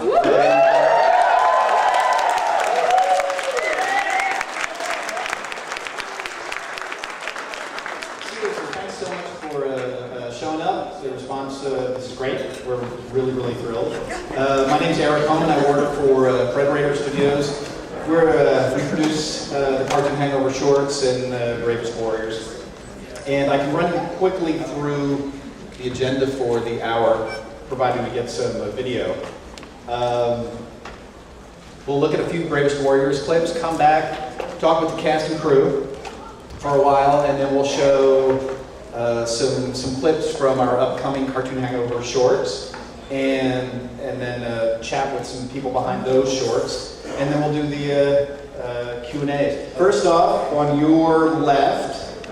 Thanks so much for showing up. The response is great. We're really, really thrilled. My name is Eric Homan. I work for Frederator Studios. We produce the Cartoon Hangover shorts and Bravest Warriors. And I can run you quickly through the agenda for the hour, provided we get some video. We'll look at a few Bravest Warriors clips, come back, talk with the cast and crew for a while, and then we'll show some clips from our upcoming Cartoon Hangover shorts, and then chat with some people behind those shorts, and then we'll do the Q&A. First off, on your left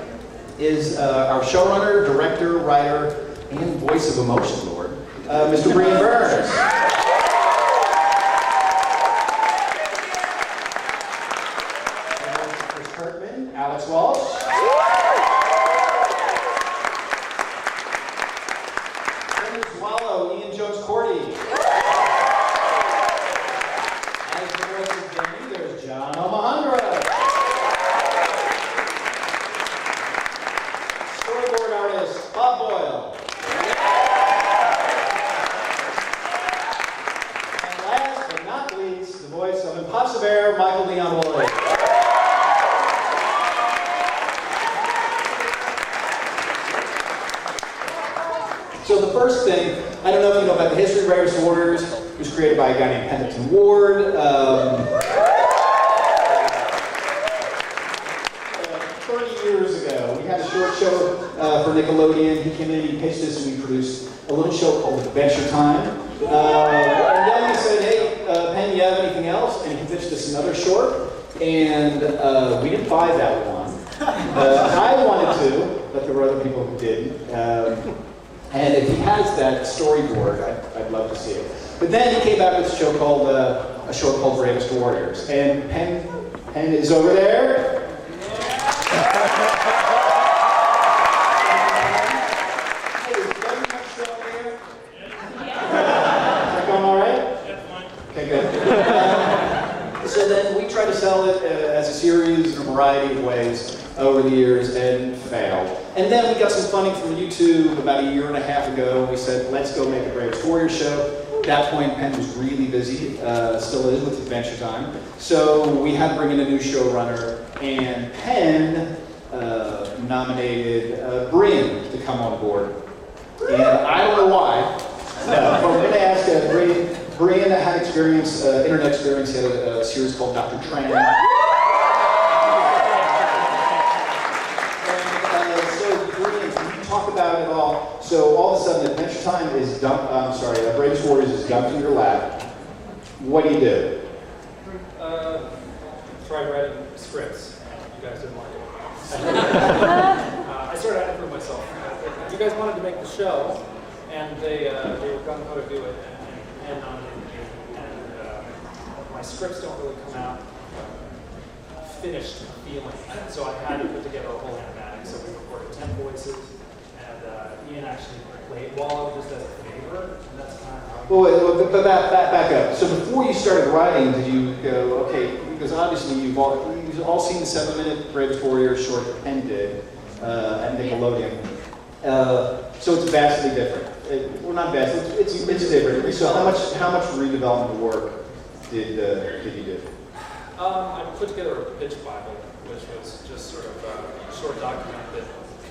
is our showrunner, director, writer, and voice of emotion lord, Mr. Breehn Burns. Alex Walsh. There's Wallow, Jones-Quartey. As the voice of Jenny, there's Omohundro. Storyboard artist, Bob Boyle. And last but not least, the voice of Impossibear, Wooley. So the first thing, I don't know if you know about the history of Bravest Warriors. It was created by a guy named Pendleton Ward. 30 years ago, we had a short show for Nickelodeon. He came in, he pitched us, and we produced a little show called Adventure Time. And then we said, hey, Penn, you have anything else? And he pitched us another short, and we didn't buy that one. I wanted to, but there were other people who didn't. And if he has that storyboard, I'd love to see it. But then he came back with a short called Bravest Warriors. And Penn is over there. Hey, is Penn still there? Is that going all right? That's fine. Okay, good. So then we tried to sell it as a series in a variety of ways over the years and failed. And then we got some funding from YouTube about a year and a half ago. We said, let's go make a Bravest Warriors show. At that point, Penn was really busy, still is with Adventure Time. So we had to bring in a new showrunner, and Penn nominated Breehn to come on board. And I don't know why. No, but we're going to ask Breehn. Breehn had experience, internet experience. He had a series called Dr. Tran. Talk about it all. So all of a sudden, Adventure Time is dumped. Bravest Warriors is dumped in your lap. What do you do? Tried writing scripts. You guys didn't like it. I started out for myself. You guys wanted to make the show, and they were gung ho to do it, and my scripts don't really come out finished feeling. So I had to put together a whole animatic. So we recorded 10 voices. Ian actually played Wallow just as a favor, and that's kind of how... Well, but back up. So before you started writing, did you go, okay, because obviously you've all seen the 7-minute Bravest Warriors short that Penn did at Nickelodeon. So it's vastly different. Well, not vastly, it's different. So how much redevelopment work did you do? I put together a pitch Bible, which was just sort of a short document that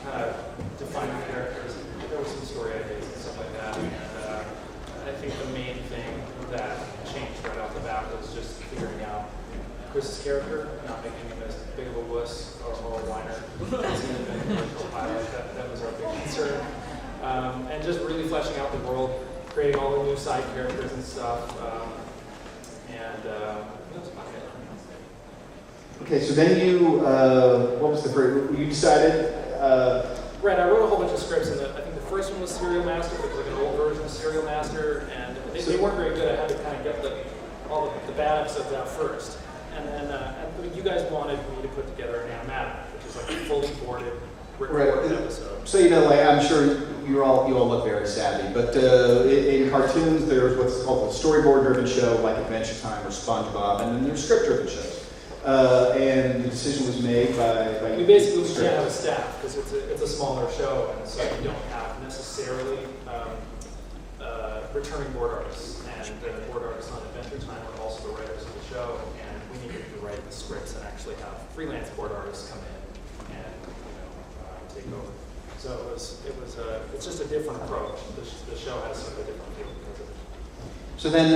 kind of defined the characters. There were some story ideas and stuff like that. And I think the main thing that changed right off the bat was just figuring out Chris's character, not making him as big of a wuss or a whiner as he had been in the original pilot. That was our big concern. And just really fleshing out the world, creating all the new side characters and stuff. That's about it. Okay, so then you, what was the first, you decided? Right, I wrote a whole bunch of scripts, and I think the first one was Serial Master, which was like an old version of Serial Master, and they weren't very good. I had to kind of get all the bad episodes out first. And then you guys wanted me to put together an animatic, which is like fully boarded record an episode. So like I'm sure you all look very savvy, but in cartoons there's what's called a storyboard-driven show like Adventure Time or SpongeBob, and then there's script-driven shows. And the decision was made by we basically can't have a staff because it's a smaller show, and so you don't have necessarily returning board artists. And the board artists on Adventure Time are also the writers of the show, and we needed to write the scripts and actually have freelance board artists come in and take over. So it's just a different approach. The show has sort of a different feel because of it. So then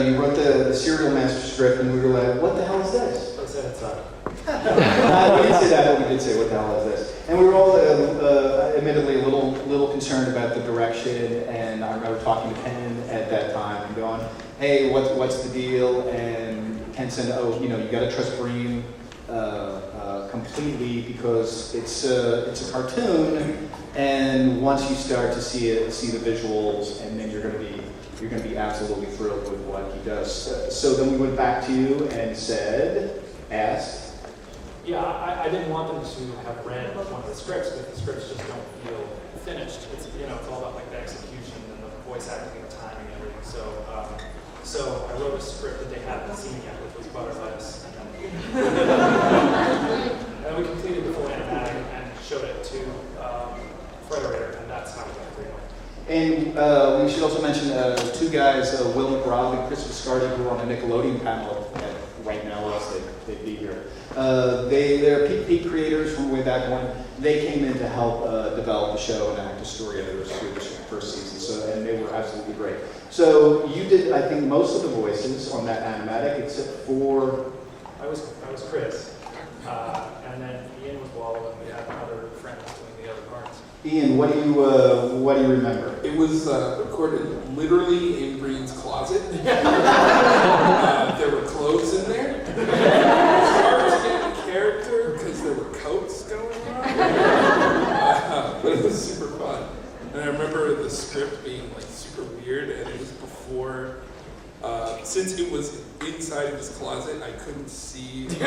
you wrote the serial master script, and we were like, what the hell is this? I said it's We didn't say that, but we did say, what the hell is this? And we were all admittedly a little concerned about the direction, and I remember talking to Ken at that time and going, hey, what's the deal? And Ken said, you got to trust Breehn completely because it's a cartoon, and once you start to see the visuals, and then you're going to be absolutely thrilled with what he does. So then we went back to you and asked. Yeah, I didn't want them to have read one of the scripts because the scripts just don't feel finished. It's all about like the execution and the voice acting and the timing and everything. So I wrote a script that they hadn't seen yet, which was Butter Lettuce, and then we completed the full animatic and showed it to Frederator, and that's how we got Breehn. And we should also mention two guys, Will McGraw and Chris Viscardi, who are on the Nickelodeon panel right now, or else they'd be here. They're peak creators from way back when. They came in to help develop the show and act the story of the first season, and they were absolutely great. So you did, I think, most of the voices on that animatic, except for... I was Chris, and then Ian was Wallow, and we had other friends doing the other parts. Ian, what do you remember? It was recorded literally in Breehn's closet. There were clothes in there. It was hard to get the character because there were coats going on. But it was super fun. And I remember the script being like super weird, and it was before. Since it was inside of his closet, I couldn't see the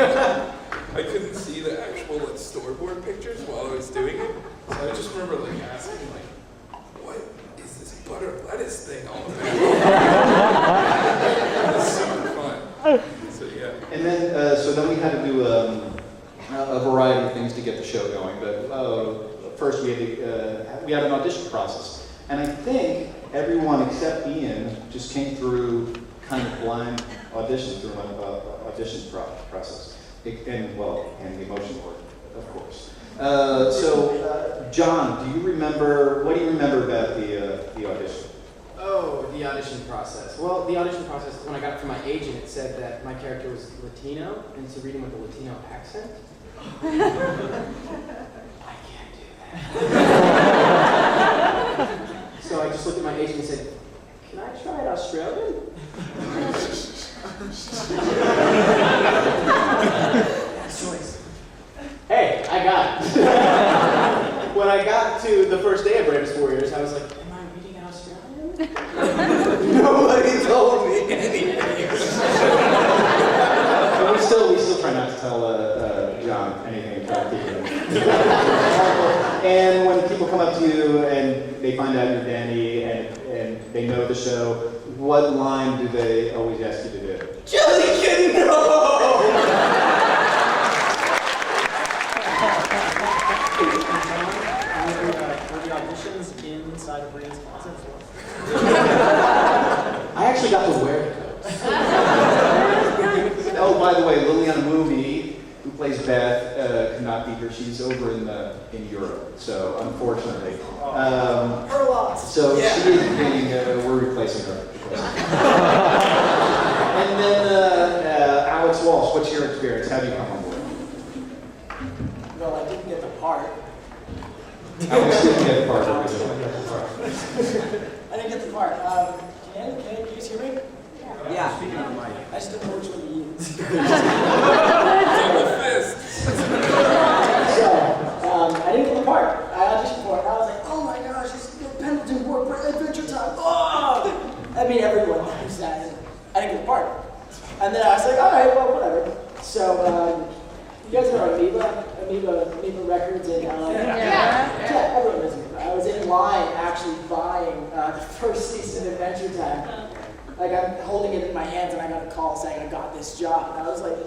actual like storyboard pictures while I was doing it. So I just remember like asking like, what is this butter lettuce thing all about? It was super fun. So yeah. And then so then we had to do a variety of things to get the show going. But first we had an audition process, and I think everyone except Ian just came through kind of blind auditions through an auditions process, and the emotion work, of course. John, what do you remember about the audition? Oh, the audition process. Well, the audition process, when I got it from my agent, it said that my character was Latino, and to read him with a Latino accent. I can't do that. So I just looked at my agent and said, can I try it Australian? Choice. Hey, I got it. When I got to the first day of Bravest Warriors, I was like, am I reading an Australian? Nobody told me anything. But we still try not to tell John anything about people. And when people come up to you and they find out you're Danny and they know the show, what line do they always ask you to do? Jellykin, no! Were the auditions inside of Breehn's closet? I actually got to wear the coats. Oh, by the way, Liliana Mooney, who plays Beth, could not be here. She's over in Europe, so unfortunately. Her loss. So Yeah. she is being, we're replacing her. And then Alex Walsh, what's your experience? How do you come on board? Well, I didn't get the part. Alex didn't get part of it. I didn't get the part. Can you guys hear me? Yeah. I just didn't know which one to use. Double fists. So, I didn't get the part. I auditioned for it, and I was like, oh my gosh, it's Pendleton Board for Adventure Time. Oh! I mean, everyone knows that. I didn't get the part. And then I was like, all right, well, whatever. So, You guys know Amoeba Records in LA? Yeah, everyone knows Amoeba. I was in line actually buying the first season of Adventure Time. Like, I'm holding it in my hands and I got a call saying I got this job. And I was like,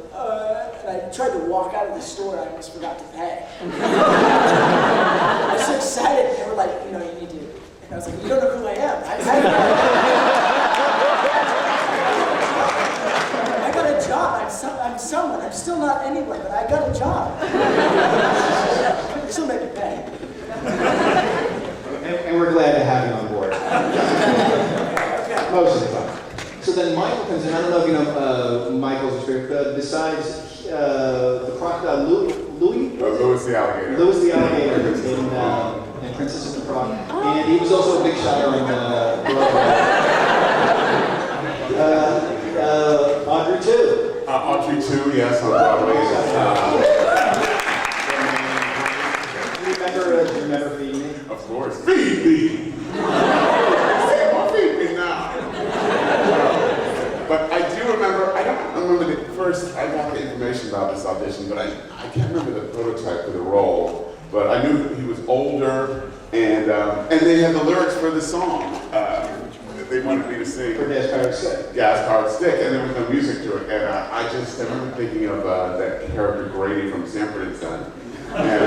and I tried to walk out of the store and I almost forgot to pay. I was so excited. They were like, you need to. And I was like, you don't know who I am. I got a job. I'm someone. I'm still not anyone, but I got a job. Still make me pay. And we're glad to have you on board. Most of the time. So then Michael comes in. I don't know if you know Michael's experience. Besides the crocodile, Louis the alligator. Louis the alligator in Princess of the Frog. And he was also a big shot on Broadway. Audrey too. Audrey 2, yes, on Broadway. Do you remember feeding me? Of course. Feed me! Feed me now! But I do remember, I don't remember the first, I got the information about this audition, but I can't remember the prototype for the role. But I knew he was older, and they had the lyrics for the song. They wanted me to sing. For Gas Powered Stick. Gas Powered Stick, and there was no music to it. And I remember thinking of that character Grady from Sanford and Son. And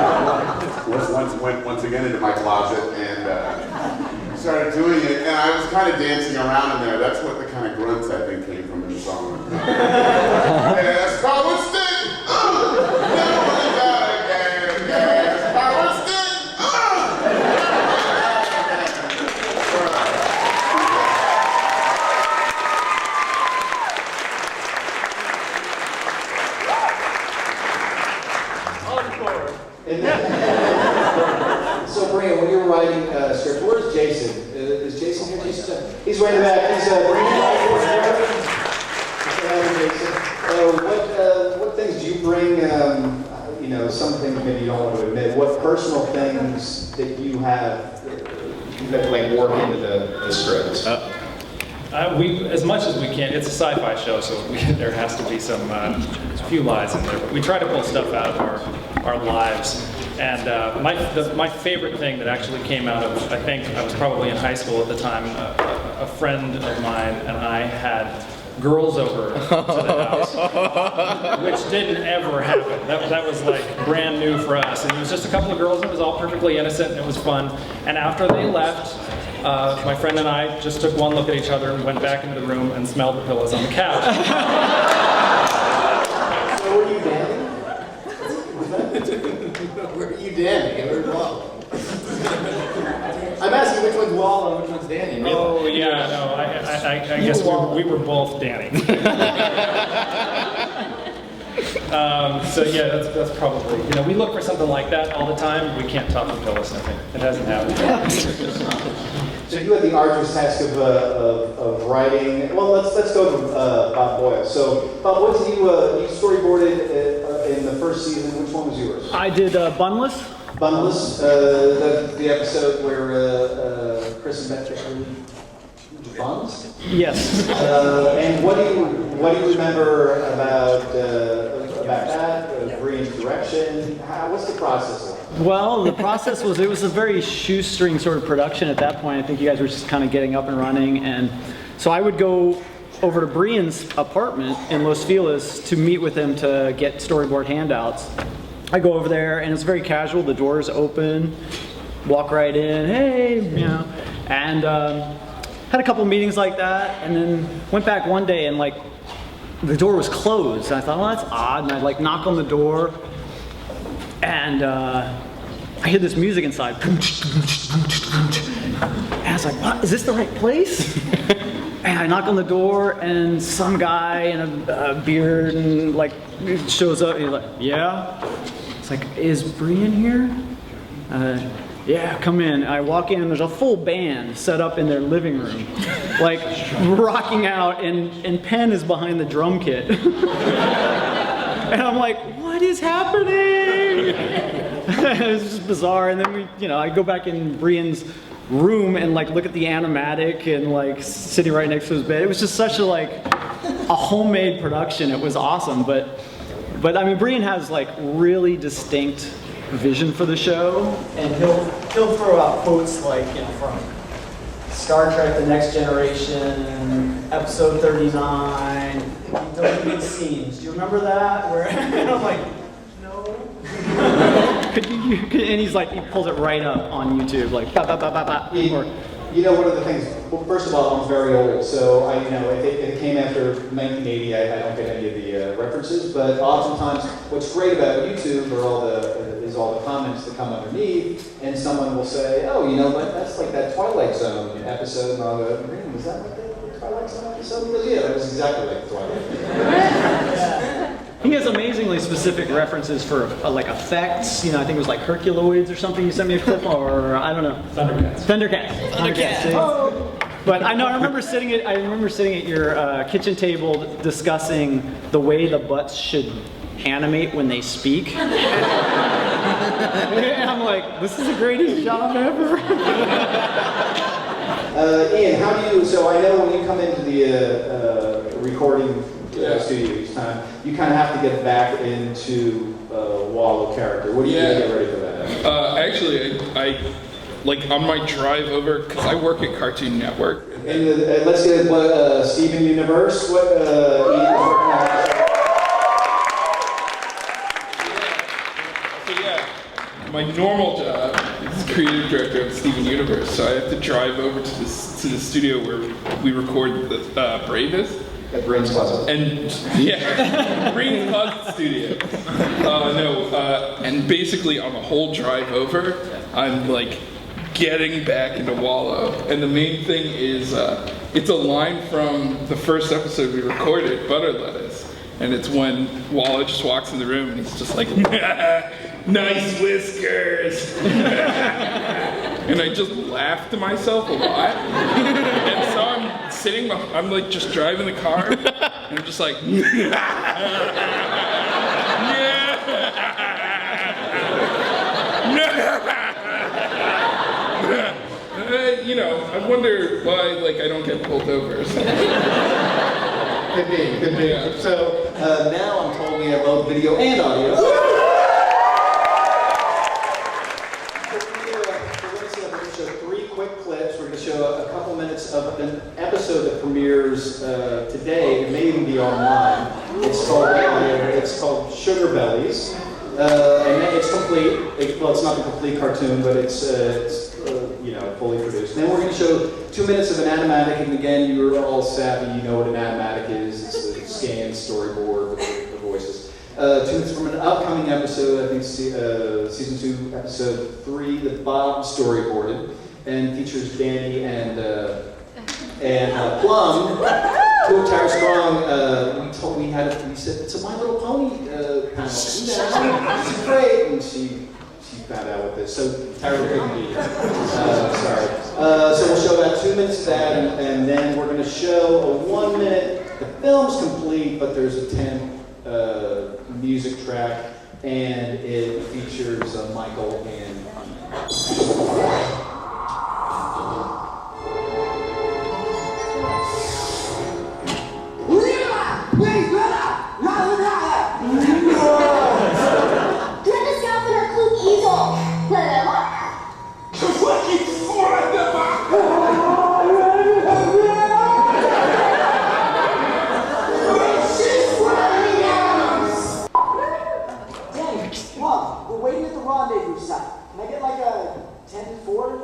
went once again into my closet and started doing it. And I was kind of dancing around in there. That's what the kind of grunts I think came from in the song. Gas Powered Stick! Gas Powered Stick! So, Breehn, when you were writing scripts, where's Jason? Is Jason here? He's right in the back. He's what things do you bring? Some things maybe you don't want to admit. What personal things that you have that work into the scripts? We, as much as we can, it's a sci-fi show, so there has to be some few lies in there. But we try to pull stuff out of our lives. And my favorite thing that actually came out of, I think I was probably in high school at the time, a friend of mine and I had girls over to the house, which didn't ever happen. That was like brand new for us. And it was just a couple of girls, it was all perfectly innocent, and it was fun. And after they left, my friend and I just took one look at each other and went back into the room and smelled the pillows on the couch. So were you dancing? Were you dancing? Wallow? I'm asking which one's Wallow and which one's Danny. Really? Oh yeah, no, I guess we were both Danny. So yeah, that's probably, we look for something like that all the time. We can't top the pillow sniffing. It hasn't happened. So you had the arduous task of writing. Well, let's go to Bob Boyle. So Bob, what did you storyboarded in the first season? Which one was yours? I did Bunless. Bunless, the episode where Chris and Beth get really buns. Yes. And what do you remember about that? Breehn's direction. What's the process like? Well, the process was, it was a very shoestring sort of production at that point. I think you guys were just kind of getting up and running. And so I would go over to Breehn's apartment in Los Feliz to meet with him to get storyboard handouts. I go over there and it's very casual. The door's open, walk right in, hey, and had a couple meetings like that, and then went back one day and the door was closed. And I thought, well, that's odd. And I'd knock on the door, and I hear this music inside. And I was like, what? Is this the right place? And I knock on the door, and some guy in a beard and shows up. He's like, yeah. It's like, is Breehn here? Yeah, come in. I walk in, there's a full band set up in their living room, rocking out, and Penn is behind the drum kit. And I'm like, what is happening? It's just bizarre. And then I go back in Breehn's room and look at the animatic and sitting right next to his bed. It was just such a homemade production. It was awesome, but But I mean, Breehn has like really distinct vision for the show, And he'll throw out quotes like, you know, from Star Trek: The Next Generation, episode 39, deleted scenes. Do you remember that? Where and I'm like, no. and he's like, he pulls it right up on YouTube, like ba ba ba ba ba. Or, You know, one of the things, well, first of all, I'm very old, so I, you know, if it came after 1980, I don't get any of the references, but oftentimes what's great about YouTube are all the comments that come underneath, and someone will say, oh, you know what, that's like that Twilight Zone episode, and I'll go, is that like the Twilight Zone episode? Because, yeah, that was exactly like the Twilight Zone. he has amazingly specific references for like effects. You know, I think it was like Herculoids or something. You sent me a clip, or I don't know. Thundercats. Oh. But I know I remember sitting at your kitchen table discussing the way the butts should animate when they speak. And I'm like, this is the greatest job ever. Ian, how do you, so I know when you come into the recording studio each time, you kind of have to get back into Wallow character. What do you do to get ready for that? Actually, I like on my drive over, because I work at Cartoon Network. And let's get Steven Universe. What Ian is working on? So yeah, my normal job is creative director of Steven Universe, so I have to drive over to the studio where we record the Bravest. At Brehn's Closet. And yeah, Brehn's Closet Studio. And basically on the whole drive over, I'm like getting back into Wallow. And the main thing is, it's a line from the first episode we recorded, Butter Lettuce. And it's when Wallow just walks in the room and he's just like, nice whiskers. And I just laugh to myself a lot. And so I'm sitting, I'm like just driving the car, and I'm just like, you know, I wonder why like I don't get pulled over or something. Could be. Yeah. So now I'm told we have both video and audio. We're going to show 3 quick clips. We're going to show a couple minutes of an episode that premieres today. It may even be online. It's called Sugar Bellies. And it's complete. Well, it's not the complete cartoon, but it's fully produced. Then we're going to show 2 minutes of an animatic, and again, you're all savvy, you know what an animatic is. It's the scan, storyboard, the voices. 2 minutes from an upcoming episode, I think season 2, episode 3, that Bob storyboarded, and features Danny and Plum. Tara Strong, we said, it's a My Little Pony panel. She's great, and she found out with this, so Tara couldn't be here. Sorry. So we'll show about 2 minutes of that, and then we're going to show a 1 minute. The film's complete, but there's a 10 music track, and it features Michael and Danny, Mom, we're waiting at the rendezvous site. Can I get like a 10 to 4?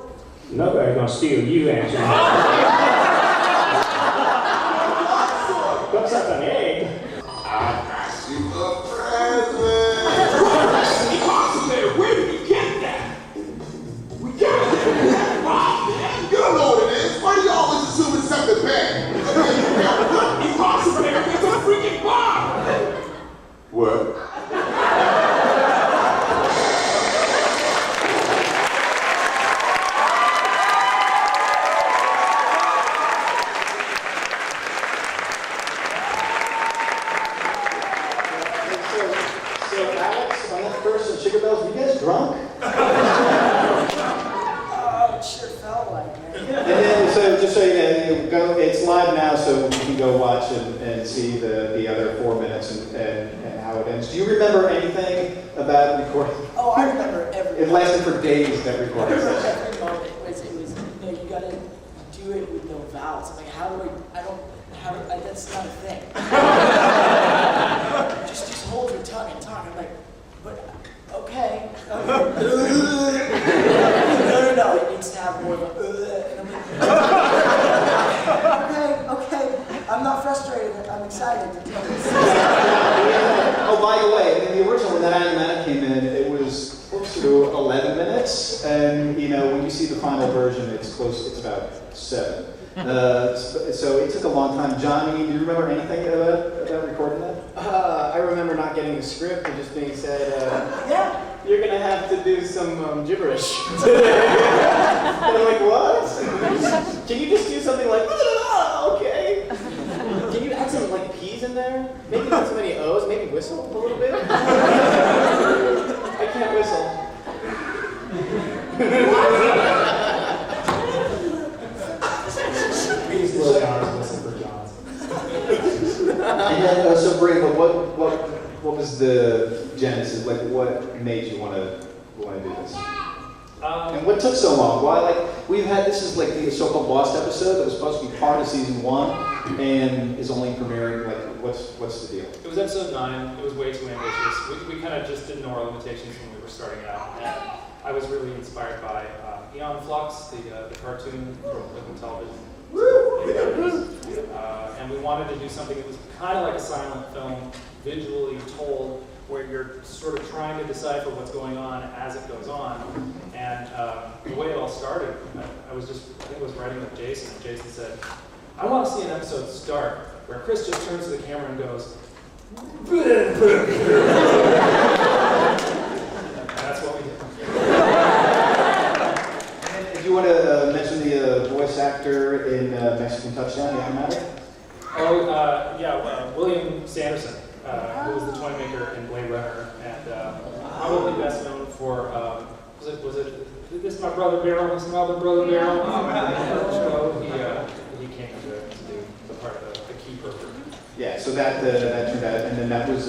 now so you can go watch and see the other 4 minutes and how it ends. Do you remember anything about recording? Oh, I remember every. It lasted for days, that recording Every session. moment you gotta do it with no vowels. I'm like, how do that's not a thing. just hold your tongue and talk. I'm like, but, okay. No, it needs to have more of a, and I'm like, okay, I'm not frustrated, I'm excited to tell this. Oh, by the way, in the original, when that animatic came in, it was close to 11 minutes, and when you see the final version, it's about 7. So it took a long time. Johnny, do you remember anything about recording that? I remember not getting the script and just being said, Yeah. you're gonna have to do some gibberish. And I'm like, what? Can you just do something like, okay? Can you add some like P's in there? Maybe not so many O's, maybe whistle a little bit? I can't whistle. He's really honest listen for John. And then, so Breehn, what was the genesis? Like, what made you want to do this? And what took so long? Why, this is like the so-called Lost episode that was supposed to be part of season 1 and is only premiering. What's the deal? It was episode 9. It was way too ambitious. We kind of just didn't know our limitations when we were starting out. And I was really inspired by Eon Flux, the cartoon from Liquid Television. And we wanted to do something that was kind of like a silent film, visually told, where you're sort of trying to decipher what's going on as it goes on. And the way it all started, I think I was writing with Jason, and Jason said, I want to see an episode start where Chris just turns to the camera and goes, and that's what we did. And do you want to mention the voice actor in Mexican Touchdown, the animatic? William Sanderson, who was the toy maker in Blade Runner, and probably best known for, was it This is My Brother Barrel, This is My Other Brother Barrel. He came to do the part of the keeper. Yeah, so that turned out, and then that was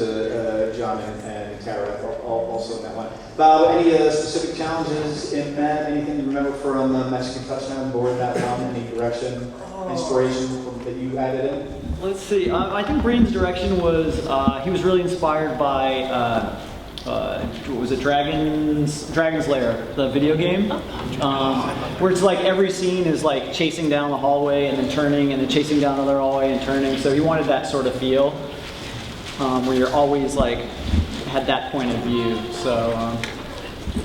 John and Tara also in that one. Bob, any specific challenges in that? Anything you remember from Mexican Touchdown, board that one? Any direction, inspiration that you added in? Let's see. I think Brehn's direction was he was really inspired by what was it, Dragon's Lair, the video game, where it's like every scene is like chasing down the hallway and then turning and then chasing down another hallway and turning. So he wanted that sort of feel where you're always like had that point of view. So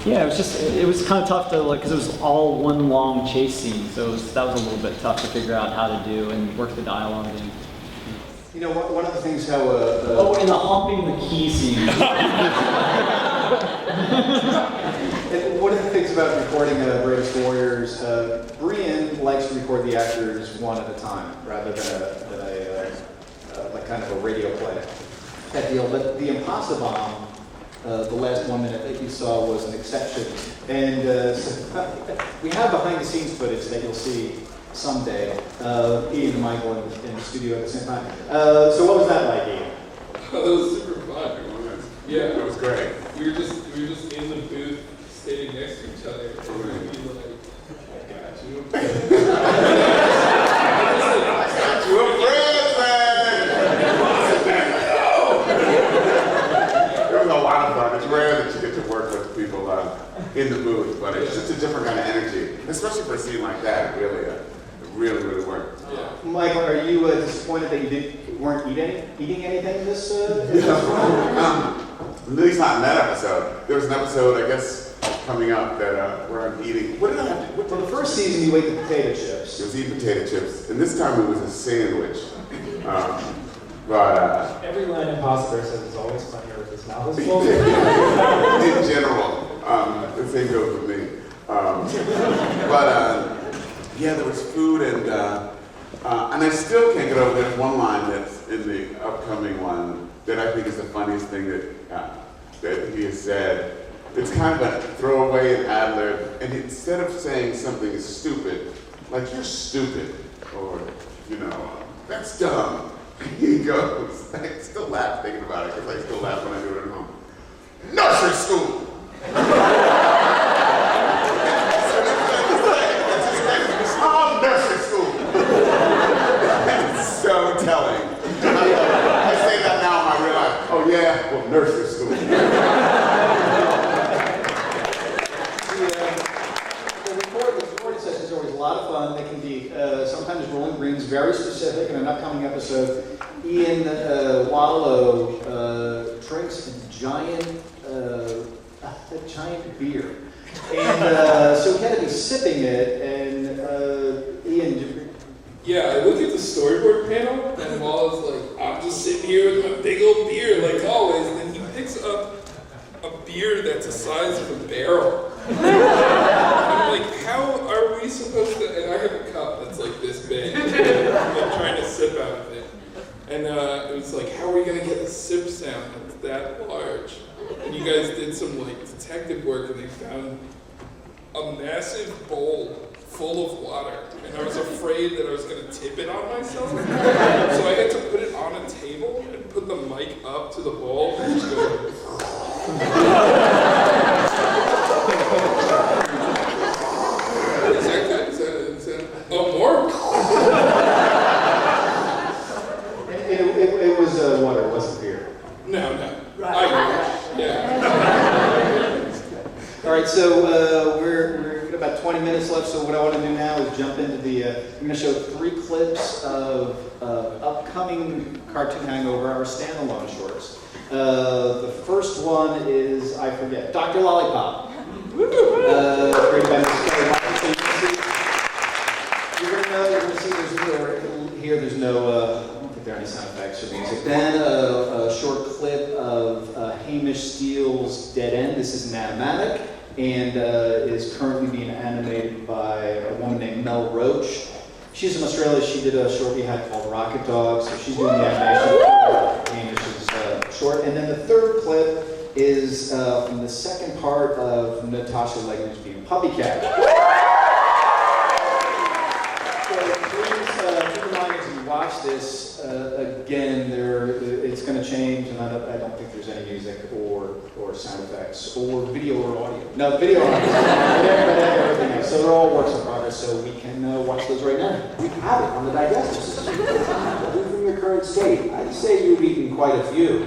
yeah, it was kind of tough to because it was all one long chase scene. So that was a little bit tough to figure out how to do and work the dialogue in. One of the things how... and the humping the key scene. And one of the things about recording Bravest Warriors, Breehn likes to record the actors one at a time, rather than like kind of a radio play. That deal. But the Impossibear, the last 1 minute that you saw was an exception. And so we have behind-the-scenes footage that you'll see someday, Ian and Michael in the studio at the same time. So what was that like, Ian? Oh, that was super fun. Yeah, it was great. We were just in the booth, standing next to each other, and we'd be like, I got you. You're friends, man! It was a lot of fun. It's rare that you get to work with people in the booth, but it's just a different kind of energy, especially for a scene like that. It really worked. Yeah. Michael, are you disappointed that you weren't eating anything in this? At least not in that episode. There was an episode, I guess, coming up that where I'm eating. What did I have to? Well, the first season you ate the potato chips. It was eating potato chips, and this time it was a sandwich. Every line Impossibear says is always funnier with his mouth is full. In general, the same goes with me. Yeah, there was food and I still can't get over that one line that's in the upcoming one that I think is the funniest thing that he has said. It's kind of a throwaway and ad-lib, and instead of saying something stupid, like you're stupid, or That's dumb. He goes, I still laugh thinking about it, because I still laugh when I do it at home. Nursery school! Oh, nursery school! It's so telling. I say that now and I realize, oh yeah, well, nursery school. The recording session is always a lot of fun. They can be sometimes Rolling Green's very specific. In an upcoming episode, Ian Wallow drinks a giant beer. And so he had to be sipping it, and Ian... Yeah, I look at the storyboard panel, and Wallow's like, I'm just sitting here with my big old beer, like always, and he picks up a beer that's the size of a barrel. I'm like, how are we supposed to, and I have a cup that's like this big, I'm trying to sip out of it. And it was like, how are we gonna get the sip sound that's that large? And you guys did some like detective work and they found a massive bowl full of water. And I was afraid that I was gonna tip it on myself. So I had to put it on a table and put the mic up to the bowl and just go. Is that good? Is that, oh, more? It was water, it wasn't beer. No. Right. Yeah. All right, so we're got about 20 minutes left, so what I want to do now is jump into the, I'm going to show 3 clips of upcoming Cartoon Hangover, our standalone shorts. The first one is, I forget, Dr. Lollipop. Created by Mr. Kelly Martin. So you're going to see there's no, I don't think there are any sound effects or music. Then a short clip of Hamish Steele's Dead End. This is an animatic and is currently being animated by a woman named Mel Roach. She's in Australia. She did a short we had called Rocket Dog, so she's doing the animation for Hamish's short. And then the third clip is from the second part of Natasha Allegri's Bee and Puppycat. Watch this again. It's going to change, and I don't think there's any music or sound effects or video or audio. No, video or audio. Everything else. So they're all works in progress. So we can watch those right now. We have it on the digestive system. From your current state, I'd say you've eaten quite a few.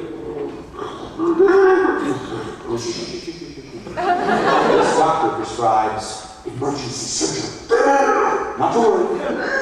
This doctor prescribes emergency surgery. Not to worry.